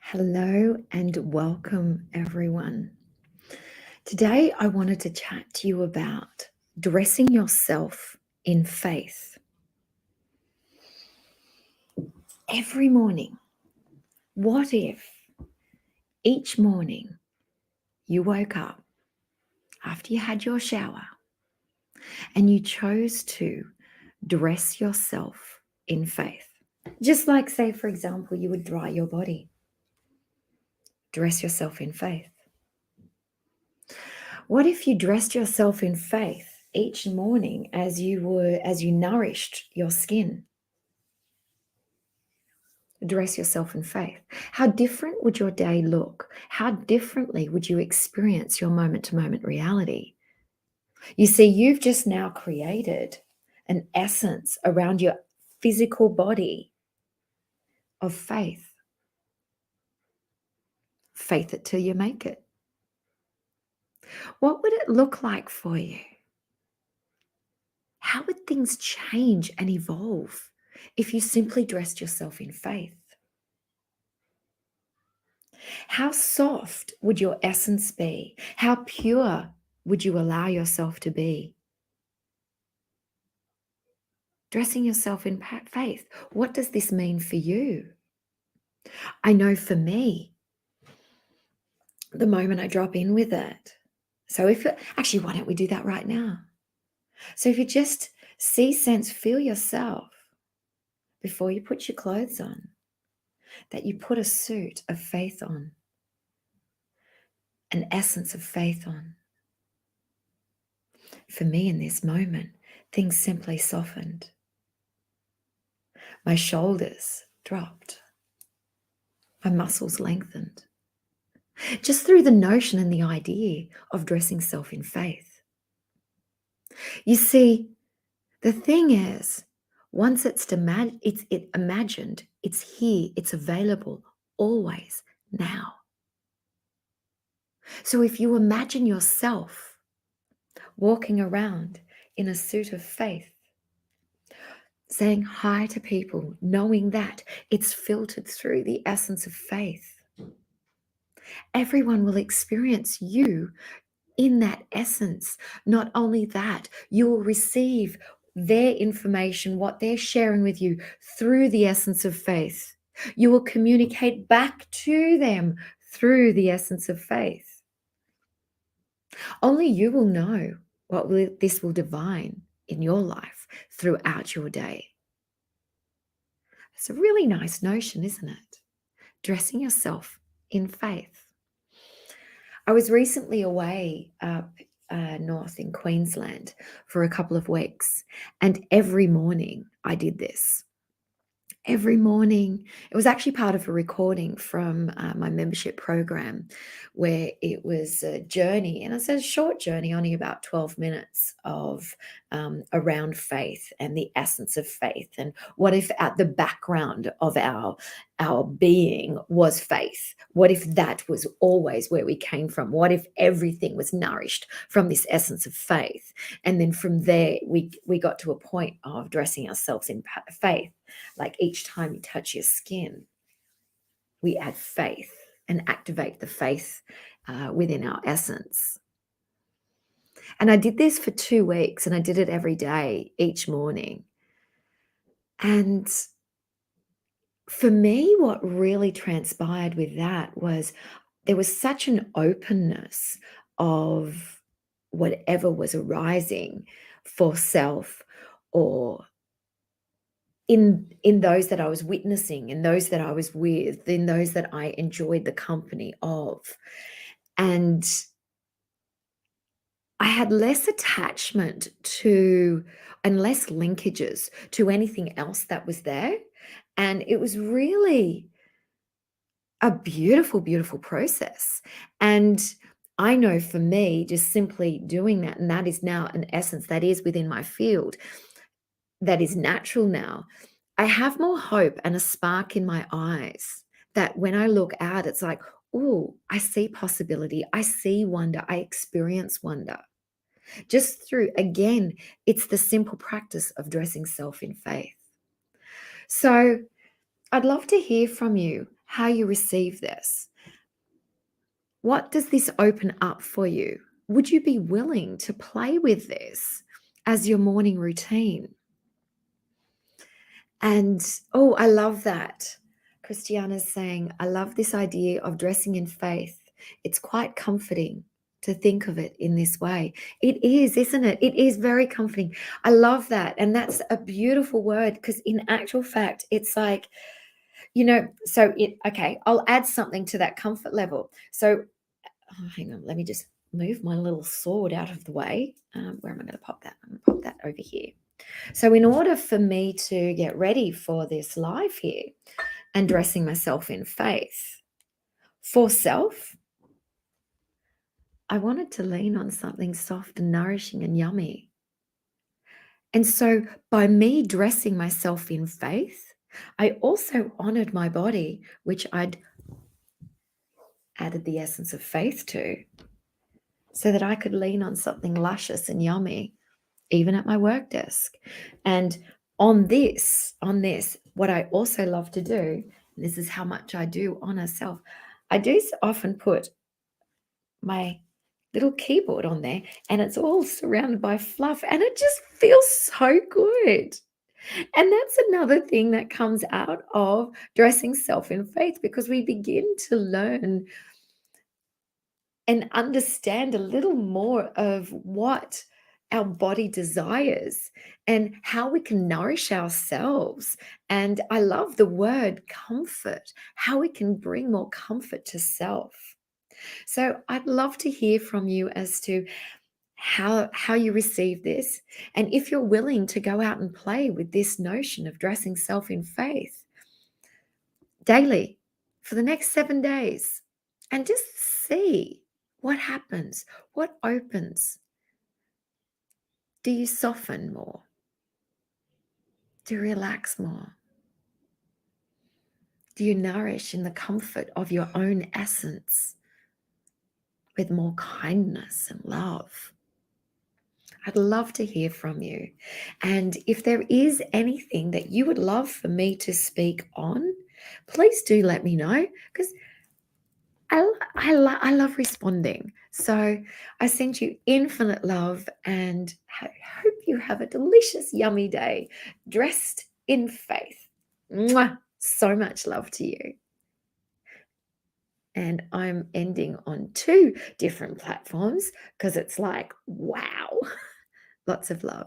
Hello and welcome, everyone. Today, I wanted to chat to you about dressing yourself in faith. Every morning, what if each morning you woke up after you had your shower and you chose to dress yourself in faith? Just like, say, for example, you would dry your body, dress yourself in faith. What if you dressed yourself in faith each morning as you nourished your skin? Dress yourself in faith. How different would your day look? How differently would you experience your moment-to-moment reality? You see, you've just now created an essence around your physical body of faith. Faith it till you make it. What would it look like for you? How would things change and evolve if you simply dressed yourself in faith? How soft would your essence be? How pure would you allow yourself to be? Dressing yourself in faith. What does this mean for you? I know for me, the moment I drop in with it. So actually, why don't we do that right now? So if you just see, sense, feel yourself before you put your clothes on, that you put a suit of faith on, an essence of faith on. For me in this moment, things simply softened. My shoulders dropped. My muscles lengthened. Just through the notion and the idea of dressing self in faith. You see, the thing is, once it's imagined, it's here, it's available, always, now. So if you imagine yourself walking around in a suit of faith, saying hi to people, knowing that it's filtered through the essence of faith, everyone will experience you in that essence. Not only that, you will receive their information, what they're sharing with you through the essence of faith. You will communicate back to them through the essence of faith. Only you will know what this will divine in your life throughout your day. It's a really nice notion, isn't it? Dressing yourself in faith. I was recently away up north in Queensland for a couple of weeks, and every morning I did this. Every morning, it was actually part of a recording from my membership program where it was a journey, and it's a short journey, only about 12 minutes of around faith and the essence of faith. And what if at the background of our being was faith? What if that was always where we came from? What if everything was nourished from this essence of faith? And then from there, we got to a point of dressing ourselves in faith. Like each time you touch your skin, we add faith and activate the faith within our essence. And I did this for 2 weeks, and I did it every day, each morning. And for me, what really transpired with that was there was such an openness of whatever was arising for self, or in those that I was witnessing, in those that I was with, in those that I enjoyed the company of. And I had less attachment to and less linkages to anything else that was there. And it was really a beautiful, beautiful process. And I know for me, just simply doing that, and that is now an essence that is within my field, that is natural now. I have more hope and a spark in my eyes that when I look out, it's like, oh, I see possibility. I see wonder. I experience wonder. Just through, again, it's the simple practice of dressing self in faith. So I'd love to hear from you. how you receive this. What does this open up for you? Would you be willing to play with this as your morning routine? And oh, I love that. Christiana's saying, I love this idea of dressing in faith. It's quite comforting to think of it in this way. It is, isn't it? It is very comforting. I love that. And that's a beautiful word because, in actual fact, it's like, okay, I'll add something to that comfort level. So, hang on, let me just move my little sword out of the way. Where am I going to pop that? I'm going to pop that over here. So, in order for me to get ready for this live here and dressing myself in faith for self, I wanted to lean on something soft and nourishing and yummy. And so, by me dressing myself in faith, I also honored my body, which I'd added the essence of faith to, so that I could lean on something luscious and yummy, even at my work desk. And on this, what I also love to do, and this is how much I do honor self, I do often put my little keyboard on there and it's all surrounded by fluff and it just feels so good. And that's another thing that comes out of dressing self in faith, because we begin to learn and understand a little more of what our body desires and how we can nourish ourselves. And I love the word comfort, how we can bring more comfort to self. So I'd love to hear from you as to how you receive this, and if you're willing to go out and play with this notion of dressing self in faith daily for the next 7 days and just see what happens, what opens. Do you soften more? Do you relax more? Do you nourish in the comfort of your own essence with more kindness and love? I'd love to hear from you. And if there is anything that you would love for me to speak on, please do let me know, because I love responding. So I send you infinite love and hope you have a delicious, yummy day dressed in faith. Mwah! So much love to you. And I'm ending on 2 different platforms because it's like, wow, lots of love.